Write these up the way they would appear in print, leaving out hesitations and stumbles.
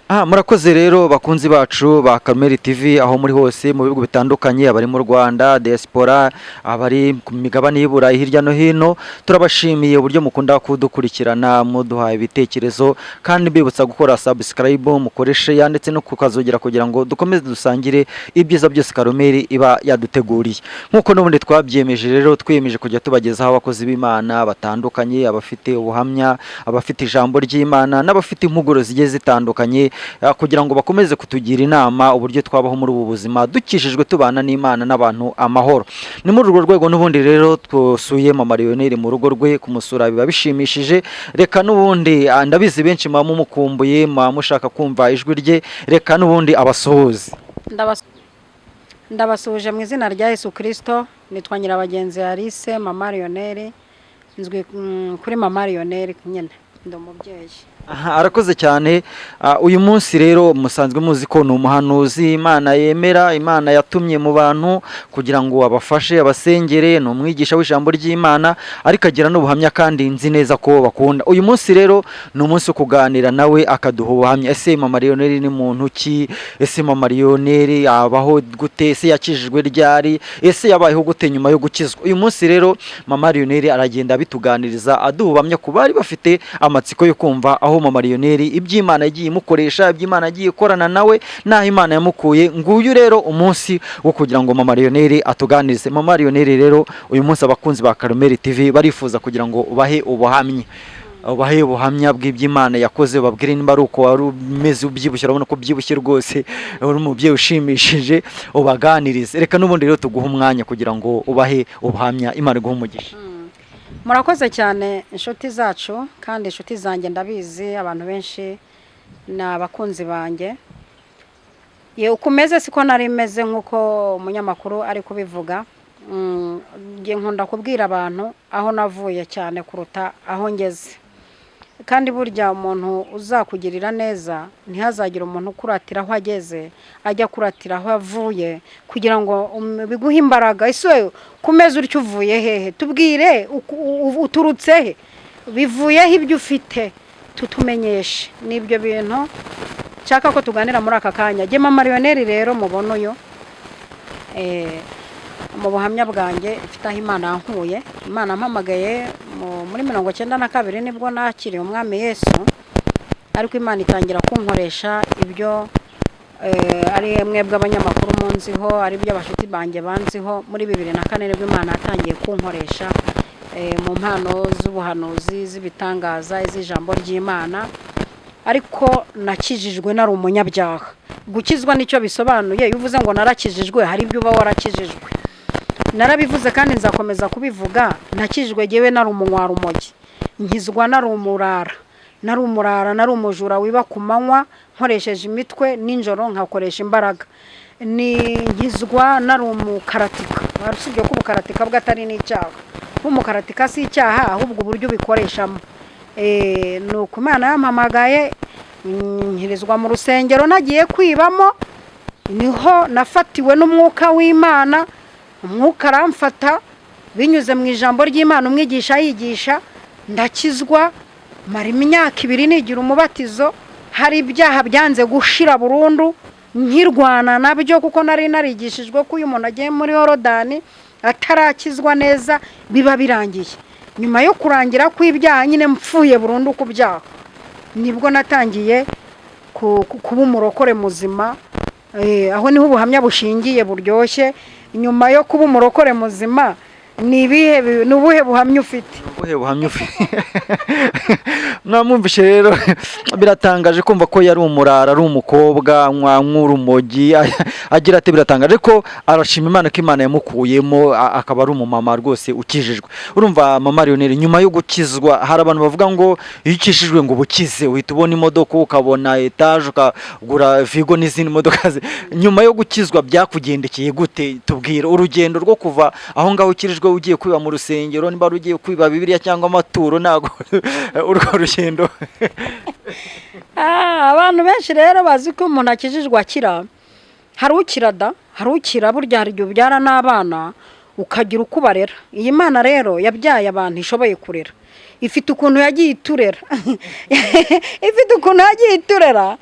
Murakoze rero bakunzi bacu ba Karumeri TV aho muri hose mu bihugu bitandukanye, abari mu Rwanda, diaspora, abari ku migabane y'Iburayi hirya no hino, turabashimiye uburyo mukunda kudukurikirana muduha ibitekerezo, kandi bibutsa gukora subscribe, mukore share ndetse no kukazogera kugira ngo dukomeze dusangire ibyiza byose Karumeri iba yaduteguriye. Nkuko n'ubundi twabyemeje rero, twiyemeje kujya tubagezaho abakozi b'Imana batandukanye, abafite ubuhamya, abafite ijambo.Iman n'abafite impuguro zigiye zitandukanye, kugira ngo bakomeze kutugira inama uburyo twabaho muri ubu buzima dukishijwe tubana n'Imana n'abantu amahoro. Ni muri urwo rwego n'ubundi rero twosuye Mam.Royoneri mu rugo rwe, kumusura biba bishimishije. Reka n'ubundi ndabizi benshi mukumbuye, mushaka kumva ijwi rye, reka n'ubundi abasuhuze. Ndabasuhuje mu izina rya Yesu Kristo. Nitwa Nyirabagenzi Alice Mam.Royoneri, nzwi kuri Mam.Royoneri nyine ndi umubyeyi. Arakoze cyane. Uyu munsi rero musanzwe muzi ko ni umuhanuzi Imana yemera, Imana yatumye mu bantu kugira ngo abafashe, abasengere. Ni umwigisha w'ijambo.Imana ariko agira n'ubuhamya, kandi nzi neza ko bakunda. Uyu munsi rero ni umunsi wo kuganira nawe akaduha ubuhamya. Ese Mam.Royoneri ni muntu ki? Ese Mam.Royoneri abaho gute? Ese yakijijwe ryari? Ese yabayeho gute nyuma yo gukizwa? Uyu munsi rero Mam.Royoneri aragenda bituganiriza, aduha ubuhamya ku bari bafite amatsiko yo kumva aho Mam.Royoneri iby'Imana yagiye imukoresha, iby'Imana yagiye ikorana nawe, naho Imana yamukuye. Nguyu rero umunsi wo kugira ngo Mam.Royoneri atuganirize. Mam.Royoneri rero uyu munsi abakunzi ba Karumeri TV barifuza kugira ngo ubahe ubuhamya bw'iby'Imana yakoze, babwire nimba ari uko wari umeze ubyibushye, urabona ko byibushye rwose, uri umubyeyi ushimishije, ubaganirize. Reka n'ubundi rero tuguha umwanya kugira ngo ubahe ubuhamya. Imana iguhe umugisha. Murakoze cyane inshuti zacu, kandi inshuti zanjye ndabizi abantu benshi ni abakunzi banjye. Ukomeze siko nari meze nk'uko umunyamakuru ari kubivuga. Ngiye nkunda kubwira abantu aho navuye cyane kuruta aho ngeze, kandi burya umuntu uzakugirira neza ntihazagira umuntu kuratira aho ageze ajya kuratira aho avuye, kugira ngo biguhe imbaraga. Ese kumeze uryo uvuye hehe? Tubwire uturutse he, bivuyeho ibyo ufite tutumenyeshe. Nibyo bintu nshaka ko tuganira muri aka kanya. Je Mam.Royoneri rero mubona uyu mu buhamya bwanjye ifite ahImana yankuye. Imana mpamagaye muri 92 nibwo nakiriye umwami Yesu, ariko Imana itangira kunkoresha ibyo ari mwebwe abanyamakuru munziho, ari byo abafite banjye banziho. Muri 2004 nibwo Imana yatangiye kunkoresha mu mpano z'ubuhanuzi, z'ibitangaza, iz'ijambo.Imana. Ariko nakijijwe nari umunyabyaha. Gukizwa nicyo bisobanuye. Iyo uvuze ngo narakijijwe, hari ibyo uba warakijijwe. Narabivuze kandi nzakomeza kubivuga. Nakijijwe jewe nari umunwara umogi, nkizwa nari umurara, nari umujura wiba ku manywa nkoresheje imitwe, ninjoro nkakoresha imbaraga. Nkizwa nari umukaratika. Barusibye ko ubukaratika bwatari n'icyaha. Umukaratika si icyaha, ahubwo uburyo bikoreshamo. Nuko Imana yampamagaye, nkirizwa mu rusengero nagiye kwibamo. Niho nafatiwe n'umwuka w'Imana. Umwuka aramfata binyuze mu ijambo.Imana, umwigisha yigisha, ndakizwa. Mara imyaka 2 nigira umubatizo. Hari ibyaha byanze gushira burundu, nkirwana nabyo kuko nari narigishijwe ko uyu muntu agiye muri Yorodani atarakizwa neza biba birangiye. Nyuma yo kurangira kw'ibyaha nyine mpfuye burundu ku byaha, nibwo natangiye kuba umurokore muzima. Aho niho ubuhamya bushingiye buryoshye. Nyuma yo kuba umurokore muzima, nubuhe buhamya ufite? Ubuhe buhamya ufite? Mwamwumvishe rero, biratangaje kumva ko yari umurara, ari umukobwa nk'urumogi, agira ati biratangaje ko arashima Imana ko Imana yamukuyemo, akaba ari umumama rwose ukijijwe. Urumva Mam.Royoneri, nyuma yo gukizwa, hari abantu bavuga ngo iyo ukishijwe ngo ubukize uhita ubona imodoka, ukabona etage, ukagura Vigo n'izindi modoka. Nyuma yo gukizwa byakugendekeye gute? Tubwire urugendo rwo kuva aho ngaho ukirijwe ugiye kwiba mu rusengero, nimba ugiye kwiba Bibiliya cyangwa amaturo, nago urwo rugendo. Abantu benshi rero bazi ko umuntu akijijwe akira. Hari ukira burya hari igihe ubyara n'abana ukagira uko ubarera. Iyi Mana rero yabyaye abantu ishoboye kurera, ifite ukuntu yagiye iturera ifite ukuntu yagiye iturera,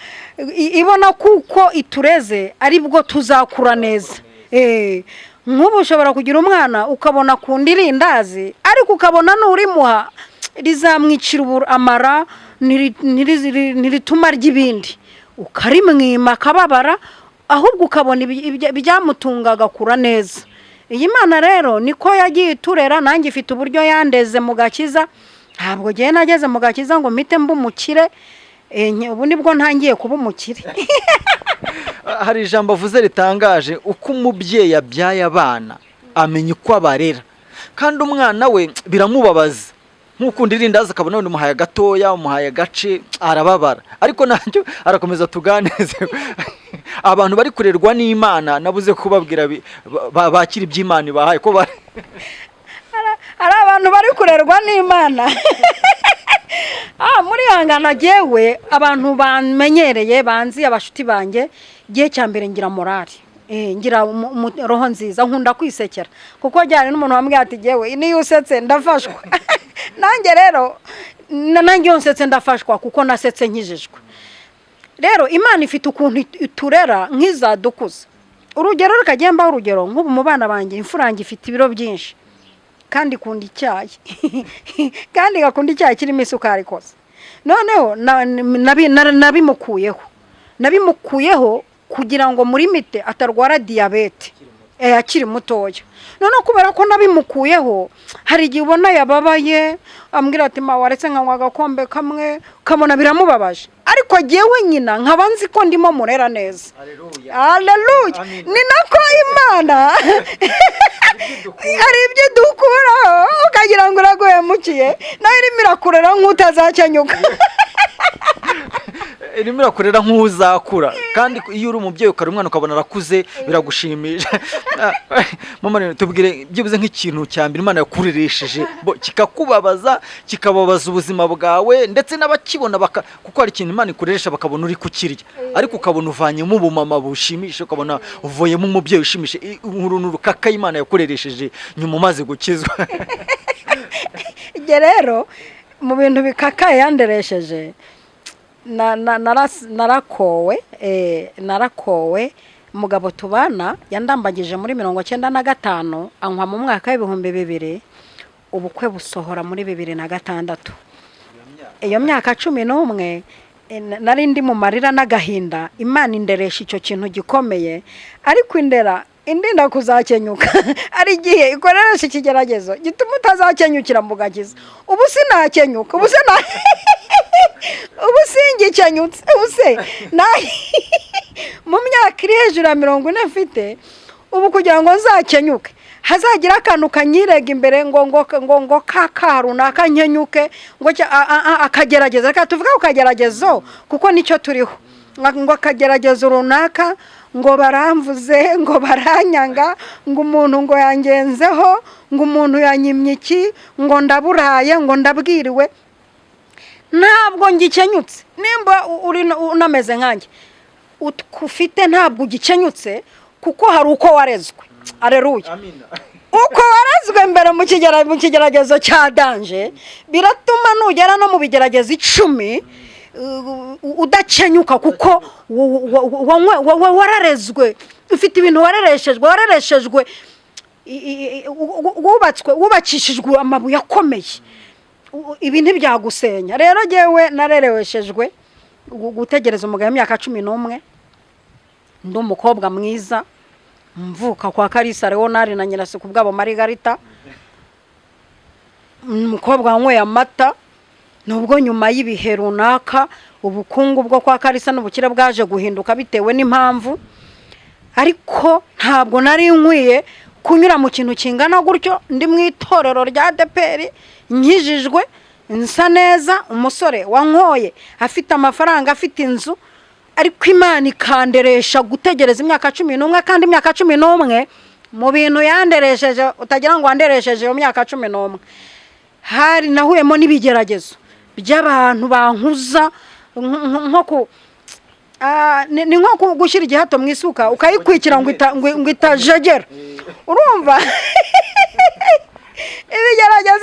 ibona kuko itureze ari bwo tuzakura neza. Nk'ubu ushobora kugira umwana ukabona akunda irindazi, ariko ukabona n'urimuha rizamwicira amara, ntirituma ry'ibindi, ukarimwima akababara, ahubwo ukabona ibyamutunga agakura neza. Iyi Mana rero niko yagiye iturera. Nanjye ifite uburyo yandeze mu gakiza, ntabwo gihe nageze mu gakiza ngo mpite mba umukire, ubu nibwo ntangiye kuba umukire. Hari ijambo avuze ritangaje, uko umubyeyi yabyaye abana amenya uko abarera, kandi umwana we biramubabaza. Nk'ukunda irindazi akabona wenda umuhaye gatoya, umuhaye gace, arababara, ariko nanjye arakomeza tuganeze. Abantu bari kurerwa n'Imana nabuze kubabwira bakira iby'Imana ibahaye ko ari abantu bari kurerwa n'Imana. Muri hangana jewe abantu bamenyereye banzi abashuti banjye, gihe cyambere ngira morali, ngira roho nziza, nkunda kwisekera, kuko cyane n'umuntu wambwiye ati jewe niyo usetse ndafashwa. Nanjye rero nanjye nsetse ndafashwa kuko nasetse nkijijwe. Rero Imana ifite ukuntu iturera nk'izadukuza. Urugero rukagenda, urugero nk'ubu mu bana banjye imfurange ifite ibiro byinshi, kandi ikunda icyayi kandi gakunda icyayi kirimo isukari kose. Noneho nabimukuyeho kugira ngo muri mite atarwara diyabete akiri mutoya. Noneho kubera ko nabimukuyeho, hari igihe ubona yababaye, ambwira ati ma waretse nkanywa agakombe kamwe, kabona biramubabaje, ariko jewe nyina nkaba nzi ko ndimo murera neza. Haleluya. Ni nako Imana ari ibyo dukuraho ukagira ngo uraguhemukiye, nawe irimo irakurera nk'utazakenyuka. Irimo irakurera nk'uzakura, kandi iyo uri umubyeyi ukari umwana ukabona arakuze biragushimisha. Mama tubwire byibuze nk'ikintu cyambere Imana yakureresheje kikakubabaza, kikababaza ubuzima bwawe, ndetse n'abakibona kuko hari ikintu Imana ikureresha bakabona uri kukirya, ariko ukabona uvanyemo ubumama bushimisha, ukabona uvuyemo umubyeyi ushimisha. Uruntu rukaka Imana yakureresheje nyuma umaze gukizwa. Ige rero mu bintu bikakaye yanderesheje, narakowe. Umugabo tubana yandambagije muri 1995, ankwa mu mwaka w'2000, ubukwe busohora muri 2006. Iyo myaka 11 nari ndi mu marira n'agahinda. Imana inderesha icyo kintu gikomeye, ariko indinda kuzakenyuka. Ari igihe ikoreresha ikigeragezo gituma utazakenyukira mu gakiza. Ubu sinakenyuka, ubu singikenyutse, mu myaka iri hejuru ya 40 mfite, ubu kugira ngo nzakenyuke hazagira akantu kanyirega imbere ngo kakarunaka nkenyuke, ngo akagerageza. Reka tuvuga ukageragezo kuko nicyo turiho, ngo akageragezo runaka, ngo baramvuze, ngo baranyanga, ngo umuntu ngo yangenzeho, ngo umuntu yanyimye iki, ngo ndaburaye, ngo ndabwiriwe. Ntabwo ngikenyutse. Nimba unameze nkanjye ufite, ntabwo ugikenyutse, kuko hari uko warezwe. Aleluya. Amina. Uko warezwe mbere mu kigeragezo cya danje, biratuma nugera no mu bigeragezo 10 udakenyuka, kuko wararezwe, ufite ibintu warereshejwe, wubakishijwe amabuye akomeye. Ibi ntibyagusenya. Rero jewe narereweshejwe gutegereza umugabo w'imyaka 11, ndi umukobwa mwiza, mvuka kwa Kalisa Leonard na Nyirasuku bwabo Margarita, umukobwa wanyweye amata. Nubwo nyuma y'ibihe runaka ubukungu bwo kwa Kalisa n'ubukire bwaje guhinduka bitewe n'impamvu, ariko ntabwo nari nkwiye kunyura mu kintu kingana gutyo. Ndi mu itorero rya ADPR, nkijijwe, nsa neza, umusore wankoye, afite amafaranga, afite inzu, ariko Imana ikanderesha gutegereza imyaka 11, kandi imyaka 11 mu bintu yanderesheje utagira ngo wanderesheje iyo myaka 11, hari nahuyemo n'ibigeragezo by'abantu bankuza, ni nko gushyira igihato mu isuka ukayikwikira ngo itajegera. Urumva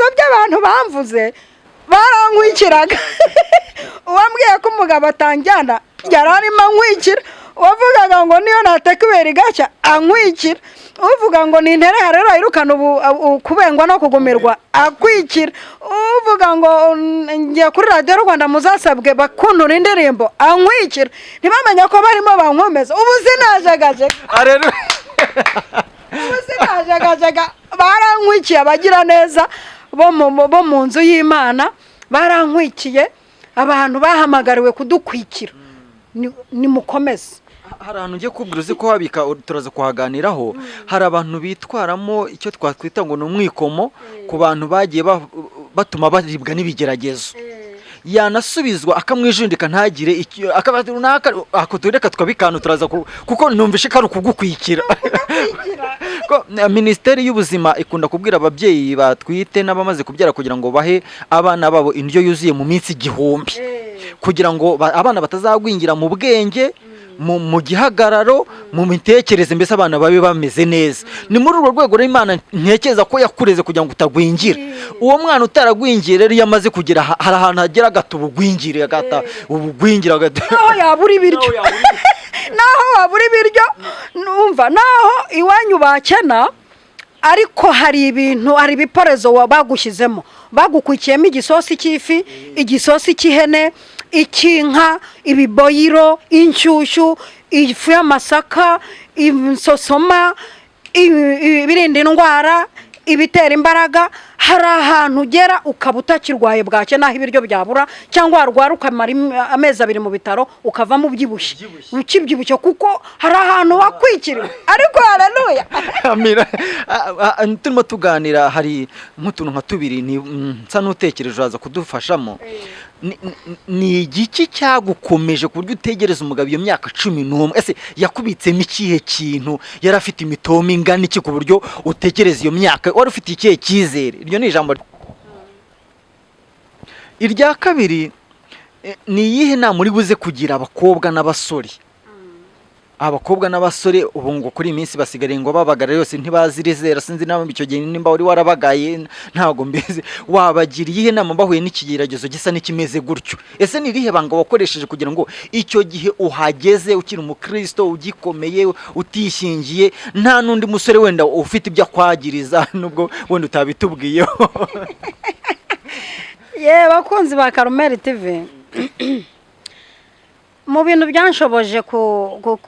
ibigeragezo by'abantu bamvuze barankwikiraga. Uwambwiye ko umugabo atanjyana yari arimo ankwikira, uwavugaga ngo niyo nateka ibere igashya ankwikira, uvuga ngo nintere harero ayirukana kubengwa no kugumirwa akwikira, uvuga ngo ngiye kuri radiyo Rwanda muzasabwe bakuntura indirimbo ankwikira, ntibamenye ko barimo bankomeza. Ubu sinajagajaga, ubu sinajagajaga, barankwikiye abagira neza bo mu nzu y'Imana, barankwikiye abantu bahamagariwe kudukwikira. Nimukomeze. Hari ahantu ugiye kubwira uzi ko habika turaza kuhaganiraho. Hari abantu bitwaramo icyo twakwita ngo ni umwikomo ku bantu bagiye batuma baribwa n'ibigeragezo, yanasubizwa akamwijundika ntagire akabatunaka akotureka twabikanu turaza kuko numvishe ko ari ukugukwikira. Ko Minisiteri y'Ubuzima ikunda kubwira ababyeyi batwite n'abamaze kubyara kugira ngo bahe abana babo indyo yuzuye mu minsi 1000 kugira ngo abana batazagwingira mu bwenge, mu gihagararo, mu mitekerereze, mbese abana babe bameze neza. Ni muri urwo rwego Imana ntekeza ko yakureze kugira ngo utagwingira. Uwo mwana utaragwingira rero yamaze kugira hari ahantu hagera gatubugwingire agata ubugwingira naho yabura ibiryo naho wabura ibiryo numva naho iwanyu bakena, ariko hari ibintu, hari ibiporezo bagushyizemo, bagukwikiyemo igisosi cy'ifi, igisosi cy'ihene, ikinka, ibiboyiro, inshyushyu, ifu y'amasaka, insosoma, ibirinda indwara, ibitera imbaraga. Hari ahantu ugera ukaba utakirwaye bwacye naho ibiryo byabura, cyangwa warwara ukamara amezi 2 mu bitaro ukavamo ubyibushye, ukibyibushye kuko hari ahantu wakwikiriwe. Ariko haleluya, amina. Turimo tuganira, hari nk'utuntu nka tubiri nsa n'utekereje uraza kudufashamo. Ni igiki cyagukomeje ku buryo utegereza umugabo iyo myaka 11? Ese yakubitsemo ikihe kintu? Yari afite imitoma ingana iki ku buryo utekereza iyo myaka? Wari ufite ikihe cyizere? Iryo ni ijambo. Irya kabiri, ni iyihe nama uri buze kugira abakobwa n'abasore? Abakobwa n'abasore ubu ngo kuri iminsi basigariye ngo babagara yose ntibazirezera, sinzi nawe icyo gihe nimba uri warabagaye ntago mbeze. Wabagira iyihe nama bahuye n'ikigeragezo gisa n'ikimeze gutyo? Ese ni irihe banga wakoresheje kugira ngo icyo gihe uhageze ukiri umukristo ugikomeye utishingiye, nta nundi musore wenda ufite ibyo akwagiriza nubwo wenda utabitubwiyeho? Bakunzi ba Karumeri TV, mu bintu byanshoboje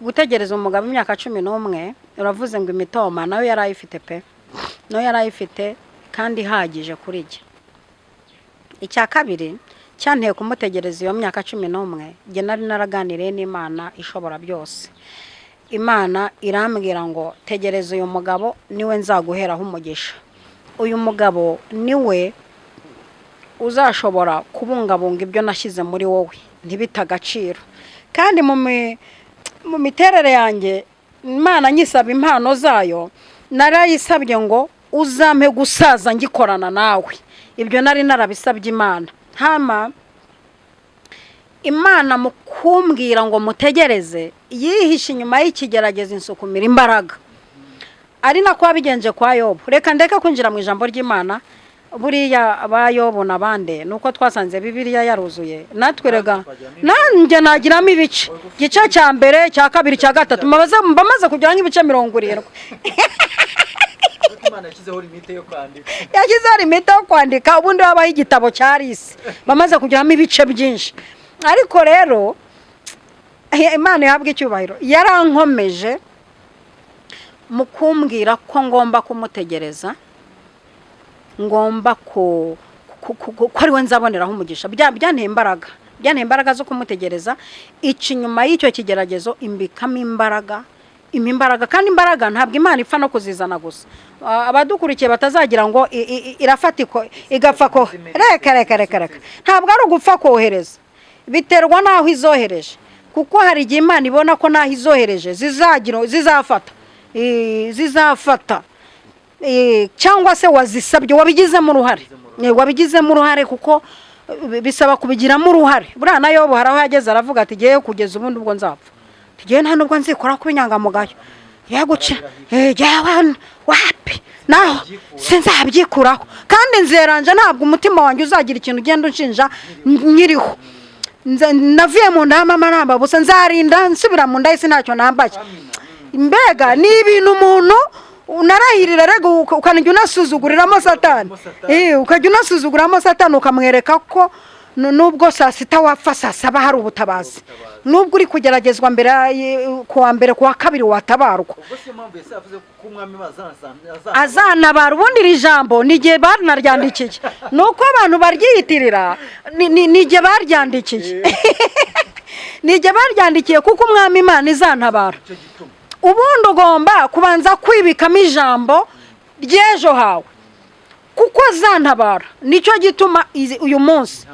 gutegereza umugabo imyaka 11, uravuze ngo imitoma nayo yarayifite pe, nayo yarayifite kandi ihagije kuri jye. Icya kabiri cyanteye kumutegereza iyo myaka 11, jye nari naraganiriye n'Imana ishobora byose. Imana irambwira ngo tegereza uyu mugabo, niwe nzaguheraho umugisha. Uyu mugabo niwe uzashobora kubungabunga ibyo nashyize muri wowe ntibita agaciro. Kandi mu miterere yanjye Imana nyisaba impano zayo, narayisabye ngo uzampe gusaza ngikorana nawe. Ibyo nari narabisabye Imana. Imana mu kumbwira ngo mutegereze, yihishe inyuma y'ikigerageza insukumira imbaraga. Ari nako wabigenje kwa Yobu. Reka ndeka kwinjira mu ijambo ry'Imana. Buriya abayobo nabande nuko twasanze Bibiliya yaruzuye, natwe rega nanjye nagiramo ibice, gice cya mbere, cya kabiri, cya gatatu, bamaze kugira nk'ibice 70. Imana yashyizeho limite yo kwandika, yashyizeho limite yo kwandika. Ubundi wabaho igitabo cya Risi, bamaze kugiramo ibice byinshi. Ariko rero Imana yahabwa icyubahiro, yarankomeje mu kumbwira ko ngomba kumutegereza, ngomba ko ari we nzaboneraho umugisha. Byanteye imbaraga zo kumutegereza. Inyuma y'icyo kigeragezo imbikamo imbaraga, kandi imbaraga ntabwo Imana ipfa no kuzizana gusa. Abadukurikiye batazagira ngo irafatiko igapfa ko reka ntabwo ari ugupfa kohereza, biterwa naho izohereje, kuko hari igihe Imana ibona ko naho izohereje zizafata cyangwa se wazisabye wabigizemo uruhare, kuko bisaba kubigiramo uruhare. Buriya na Yobu haraho yageze aravuga ati giye kugeza ubundi ubwo nzapfa, tugiye nta nubwo nzikora kuba inyangamugayo, yaguca yawe wapi naho sinzabyikuraho kandi nzeranje ntabwo umutima wanjye uzagira ikintu ugenda unshinja nyiriho navuye mu nda mama nambabusa nzarinda nsubira mu nda isi ntacyo nambaye mbega ni ibintu umuntu unarahirira rego ukanijya unasuzuguriramo satani ukajya unasuzuguriramo satani ukamwereka ko nubwo saa sita wapfa saa saba hari ubutabazi nubwo uri kugeragezwa mbere kuwa mbere kuwa kabiri watabarwa azanabara ubundi iri jambo n'igihe barinaryandikiye nuko abantu baryiyitirira n'igihe baryandikiye n'igihe baryandikiye kuko umwami Imana izantabara ubundi ugomba kubanza kwibikamo ijambo ry'ejo hawe kuko azantabara nicyo gituma uyu munsi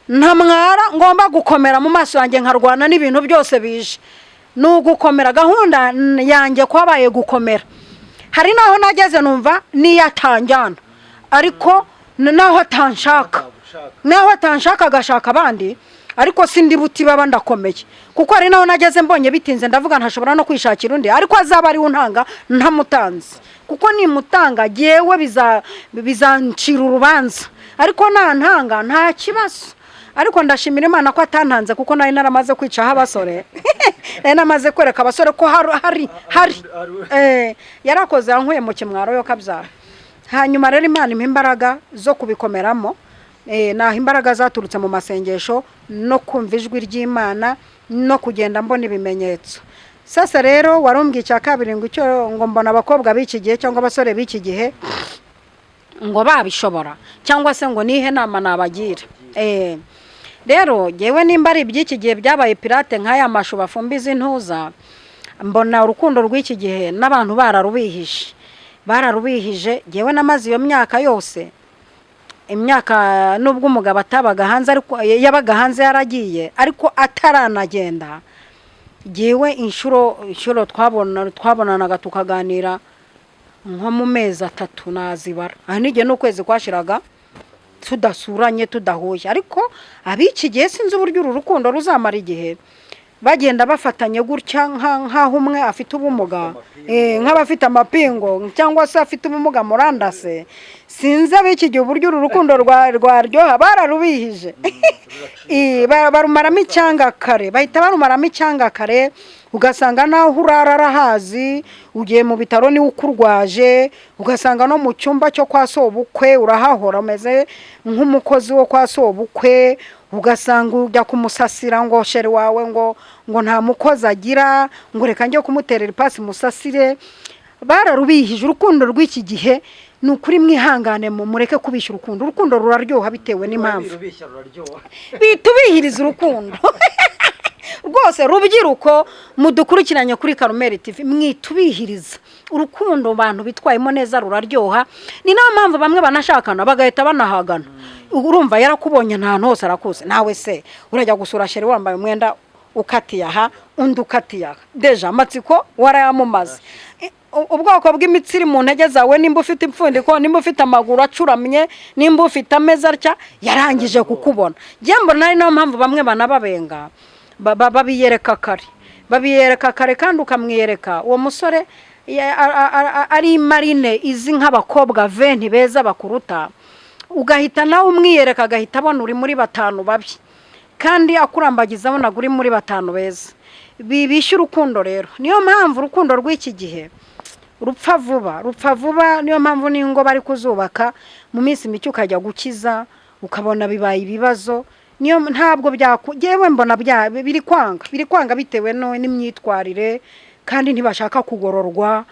ntamwara ngomba gukomera mu maso yanjye nkarwana n'ibintu byose bije ni ugukomera gahunda yanjye kwabaye gukomera hari naho nageze numva niyatanjyana ariko naho atanshaka agashaka abandi ariko sindi buti baba ndakomeye kuko hari naho nageze mbonye bitinze ndavuga ntashobora no kwishakira undi ariko azaba ari untanga ntamutanze kuko nimutanga yewe bizancira urubanza ariko ntantanga nta kibazo ariko ndashimira Imana ko atantanze kuko nari naramaze kwicaho abasore nari namaze kwereka abasore ko hari yarakoze yankuye mu kimwaro yo kabyara hanyuma rero Imana impa imbaraga zo kubikomeramo naho imbaraga zaturutse mu masengesho no kumva ijwi ry'Imana no kugenda mbona ibimenyetso sasa rero warumbwiye cya kabiri ngo icyo ngo mbona abakobwa b'iki gihe cyangwa abasore b'iki gihe ngo babishobora cyangwa se ngo nihe nama nabagira rero yewe nimba ari iby'iki gihe byabaye pirate nk'aya mashu bafumbiza intuza mbona urukundo rw'iki gihe n'abantu bararubihije yewe namaze iyo myaka yose imyaka nubwo umugabo atabaga hanze ariko yabaga hanze yaragiye ariko ataranagenda yewe inshuro twabonanaga tukaganira nko mu mezi 3 nazibara aha nige n'ukwezi kwashiraga tudasuranye tudahuye ariko abiki gihe sinzi uburyo uru rukundo ruzamara igihe bagenda bafatanye gutya nkaho umwe afite ubumuga nk'abafite amapingo cyangwa se afite ubumuga murandase sinzi abiki gihe uburyo uru rukundo rwaryoha bararubihije barumaramo icyanga kare bahita barumaramo icyanga kare ugasanga naho urarahazi ugiye mu bitaro ni ukurwaje ugasanga no mu cyumba cyo kwa sobukwe urahahora umeze nk'umukozi wo kwa sobukwe ugasanga ujya kumusasira ngo shere wawe ngo nta mukozi agira ngo reka njye kumuterera ipasi musasire bararubihije urukundo rw'iki gihe ni ukuri mwihangane mureke kubisha urukundo ruraryoha bitewe n'impamvu bitubihiriza urukundo rwose rubyiruko mudukurikiranye kuri Karumeri TV mwitubihiriza urukundo abantu bitwayemo neza ruraryoha ni nayo mpamvu bamwe banashakana bagahita banahagana urumva yarakubonye nta hose arakuze nawe se urajya gusura shere wambaye umwenda ukatiye aha undi ukatiye aha deja amatsiko warayamumaze ubwoko bw'imitsiri mu ntege zawe nimba ufite impfundiko nimba ufite amaguru acuramye nimba ufite ameza atya yarangije kukubona jyembo nari nayo mpamvu bamwe banababenga babiyereka kare kandi ukamwiyereka uwo musore ari marine izi nk'abakobwa 20 beza bakuruta ugahita nawe umwiyereka agahita abona uri muri 5 babi kandi akurambagiza abona uri muri 5 beza bibishye urukundo rero niyo mpamvu urukundo rw'iki gihe rupfa vuba niyo mpamvu ningo bari kuzubaka mu minsi mike ukajya gukiza ukabona bibaye ibibazo niyo ntabwo byakugewe mbona biri kwanga bitewe n'imyitwarire kandi ntibashaka kugororwa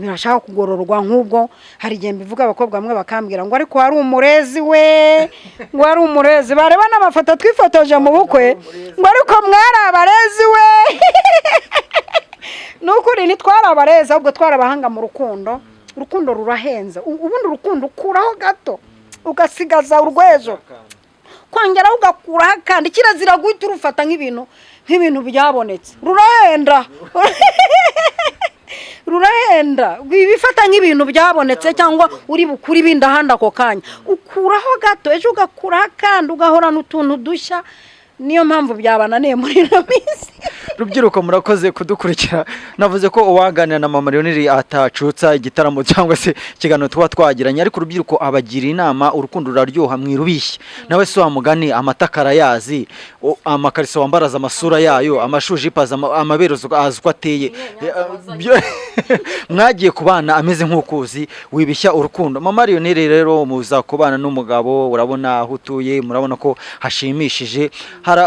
birashaka kugororwa nk'ubwo hari igihe mbivuga abakobwa bamwe bakambwira ngo ariko wari umurezi ngo wari umurezi bareba n'amafoto twifotoje mu bukwe ngo ariko mwari abarezi n'ukuri ntitwari abarezi ahubwo twari abahanga mu urukundo rurahenze ubundi urukundo ukuraho gato ugasigaza urwejo kwongera ugakuraho kandi kirazira guhita urufata nk'ibintu byabonetse rurahenda bifata nk'ibintu byabonetse cyangwa uri bukuri binda handa ako kanya ukuraho gato ejo ugakuraho kandi ugahorana utuntu dushya niyo mpamvu byabananiye muri ino minsi rubyiruko murakoze kudukurikira. Navuze ko uwaganira na Mam.Royoneri atacutsa igitaramo cyangwa se ikiganiro tuba twagiranye, ariko urubyiruko abagira inama, urukundo ruraryoha mwirubishye. Nawe so wamugani amatakara yazi, amakariso wambaraza amasura yayo, amashuji paza amaberezo azko ateye. Mwagiye kubana ameze nk'ukuzi wibishya urukundo. Mam.Royoneri rero muza kubana n'umugabo, urabona aho utuye, murabona ko hashimishije.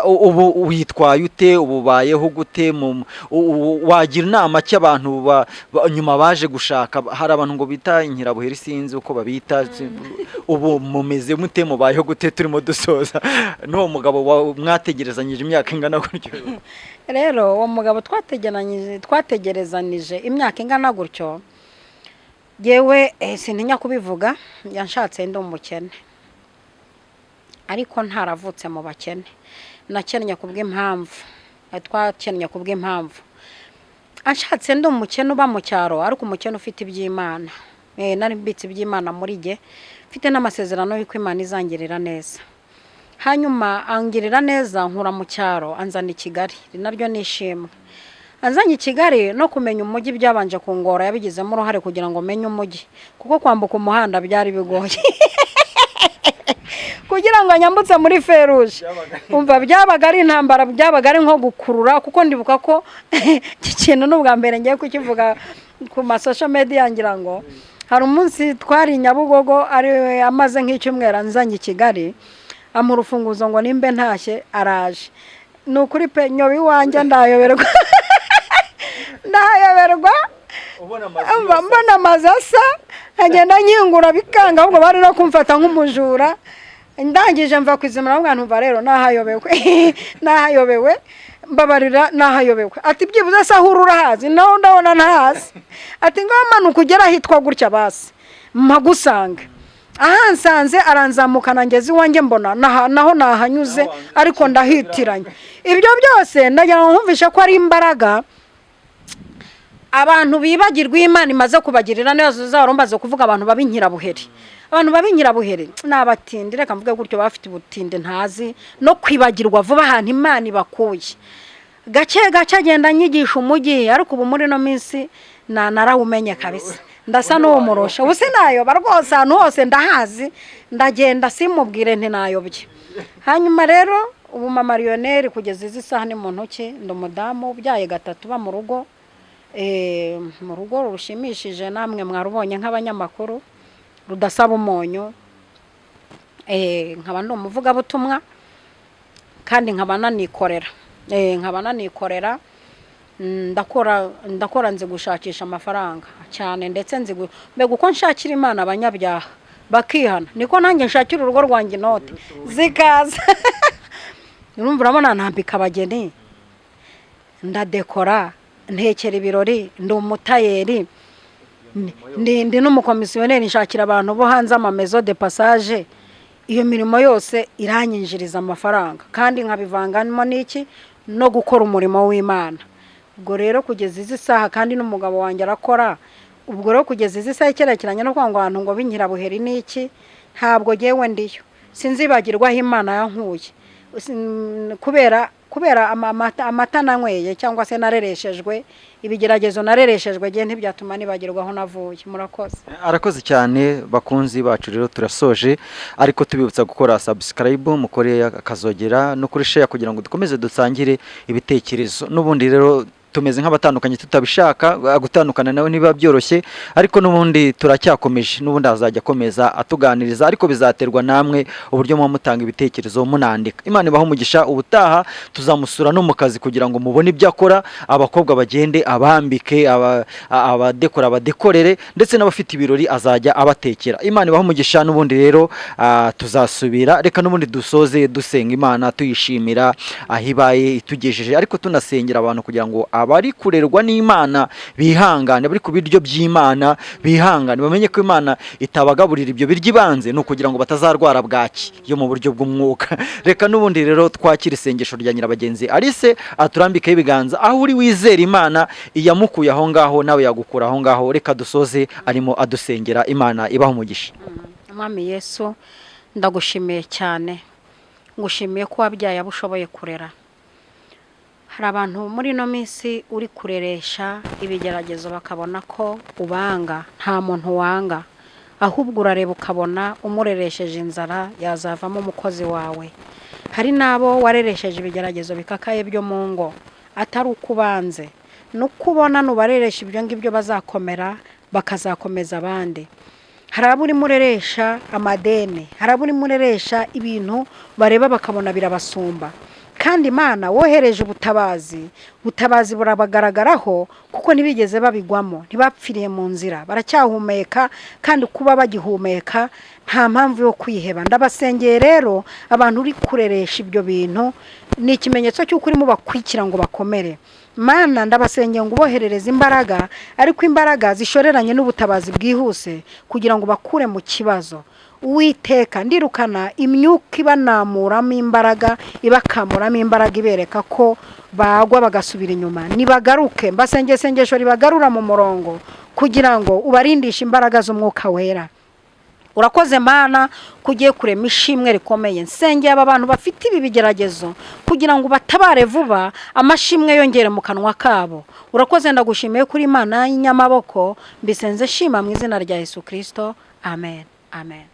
Ubu witwaye ute, ububayeho gute, wagira inama cy'abantu nyuma baje gushaka? Hari abantu ngo bita inkirabuheri, sinzi uko babita. Ubu mumeze mute, mubayeho gute? Turimo dusoza. N'uwo mugabo mwategerezanyije imyaka ingana gutyo? Rero uwo mugabo twategerezanije imyaka ingana gutyo, yewe sintinya kubivuga, yanshatse ndi umukene, ariko ntaravutse mu bakene. Nakennye kubw'impamvu, twakennye kubw'impamvu. Anshatse ndi umukene uba mu cyaro, ariko umukene ufite iby'Imana. Nari mbitse iby'Imana muri jye, mfite n'amasezerano y'uko Imana izangirira neza. Hanyuma angirira neza, nkura mu cyaro anzana i Kigali, naryo nishimwe. Anzanye i Kigali no kumenya umujyi byabanje kungora, yabigizemo uruhare kugira ngo menye umujyi, kuko kwambuka umuhanda byari bigoye. Kugira ngo nyambutse muri feruje, umva byabaga ari intambara, byabaga ari nko gukurura, kuko ndibuka ko ikintu n'ubwa mbere ngiye kukivuga ku social media, ngira ngo hari umunsi twari Nyabugogo, ari amaze nk'icyumweru anzanye i Kigali, amura urufunguzo ngo nimbe ntashye, araje. Nukuri pe nyobi wanje ndayoberwa. Ndayoberwa, mbona amazasa, agenda nyingura bikanga, ahubwo bari no kumfata nk'umujura. Ndangije mva kwizima n'ubwo ntumva, rero nahayobewe, mbabarira nahayobewe. Ati byibuze se ahurura hazi, naho ndabona ntahazi. Ati ngamanuka ugera hitwa gutya basi mpagusanga. Aha nsanze aranzamukana ngeze iwanjye, mbona naho nahanyuze, ariko ndahitiranye. Ibyo byose ndagira ngo nkumvishe ko ari imbaraga abantu bibagirwa Imana imaze kubagirira neza. Zarombaze kuvuga abantu babinkirabuheri, abantu babinkirabuheri n'abatindi, reka mvuge gutyo, bafite ubutinde ntazi no kwibagirwa vuba ahantu Imana ibakuye. Gace agenda nyigisha umujyi, ariko ubu muri no minsi narawumenye kabisa, ndasa n'uwo murosha. Ubu sinayoba rwose, ahantu hose ndahazi, ndagenda simubwire nti nayobye. Hanyuma rero ubu Mam.Royoneri kugeza izi saha ni mu ntoki, ndi umudamu ubyaye gatatu, ba mu rugo rushimishije, namwe mwarubonye nk'abanyamakuru, rudasaba umunyu. Nkaba ndi umuvugabutumwa, kandi nkaba nanikorera, ndakora nzi gushakisha amafaranga cyane, ndetse nzi mbega uko nshakira Imana abanyabyaha bakihana, niko nanjye nshakira urugo rwanjye inote zikaza. Urumva, urabona ntambika abageni, ndadekora, ntekera ibirori, ndi umutayeri, ndi n'umukomisiyoneri, nshakira abantu bo hanze amamezo de passage. Iyo mirimo yose iranyinjiriza amafaranga, kandi nkabivangamo n'iki no gukora umurimo w'Imana. Ubwo rero kugeza izi saha, kandi n'umugabo wanjye arakora. Ubwo rero kugeza izi saha ikerekeranye no kwanga abantu ngo binkirabuheri n'iki, ntabwo jewe ndiyo, sinzibagirwa aho Imana yankuye, kubera amata nanyweye, cyangwa se narereshejwe, ibigeragezo narereshejwe, gihe ntibyatuma nibagirwaho navuye. Murakoze. Arakoze cyane. Bakunzi bacu rero turasoje, ariko tubibutsa gukora subscribe, mukore akazogera no kuri share, kugira ngo dukomeze dusangire ibitekerezo. N'ubundi rero tumeze nk'abatandukanye, tutabishaka gutandukana nawe niba byoroshye, ariko n'ubundi turacyakomeje, n'ubundi azajya akomeza atuganiriza, ariko bizaterwa namwe uburyo mutanga ibitekerezo munandika. Imana ibaho umugisha. Ubutaha tuzamusura no mu kazi kugira ngo mubone ibyo akora, abakobwa bagende abambike, abadekora abadekorere, ndetse n'abafite ibirori azajya abatekera. Imana ibaho umugisha. N'ubundi rero tuzasubira, reka n'ubundi dusoze dusenga Imana, tuyishimira ahibaye itugejeje, ariko tunasengera abantu kugira ngo abari kurerwa n'Imana bihangane, bari ku biryo by'Imana bihangane, bamenye ko Imana itabagaburira ibyo biryo ibanze, no kugira ngo batazarwara bwaki yo mu buryo bw'umwuka. Reka n'ubundi rero twakira isengesho rya nyirabagenzi Alice, aturambikeho ibiganza. Aho uri wizera Imana iyamukuye aho ngaho, nawe yagukura aho ngaho. Reka dusoze arimo adusengera. Imana ibaho umugisha. Mwami Yesu, ndagushimiye cyane, ngushimiye ko wabyaye abo ushoboye kurera. hari abantu muri no minsi uri kureresha ibigeragezo bakabona ko ubanga, nta muntu wanga, ahubwo urareba ukabona umureresheje inzara yazavamo umukozi wawe. Hari nabo wareresheje ibigeragezo bikakaye byo mu ngo, atari ukubanze nukubona nubareresha ibyo ngibyo bazakomera bakazakomeza abandi. Hari abo uri mureresha amadeni, hari abo uri mureresha ibintu bareba bakabona birabasumba, kandi Imana wohereje ubutabazi burabagaragaraho kuko ntibigeze babigwamo, ntibapfiriye mu nzira, baracyahumeka, kandi kuba bagihumeka nta mpamvu yo kwiheba. Ndabasengeye rero abantu uri kureresha ibyo bintu, ni ikimenyetso cy'uko urimo bakwikira ngo bakomere. Mana ndabasengeye ngo uboherereze imbaraga, ariko imbaraga zishoreranye n'ubutabazi bwihuse kugira ngo bakure mu kibazo. Uwiteka ndirukana imyuka ibanamuramo imbaraga, ibakamuramo imbaraga, ibereka ko bagwa bagasubira inyuma. Nibagaruke, mbasengeye sengesho ribagarura mu murongo kugira ngo ubarindishe imbaraga z'umwuka wera. Urakoze Mana kugiye kurema ishimwe rikomeye. Nsengeye aba bantu bafite ibi bigeragezo kugira ngo batabare vuba, amashimwe yongere mu kanwa kabo. Urakoze, ndagushimiye kuri Imana y'inyamaboko, mbisenze shima mu izina rya Yesu Kristo. Amen. Amen.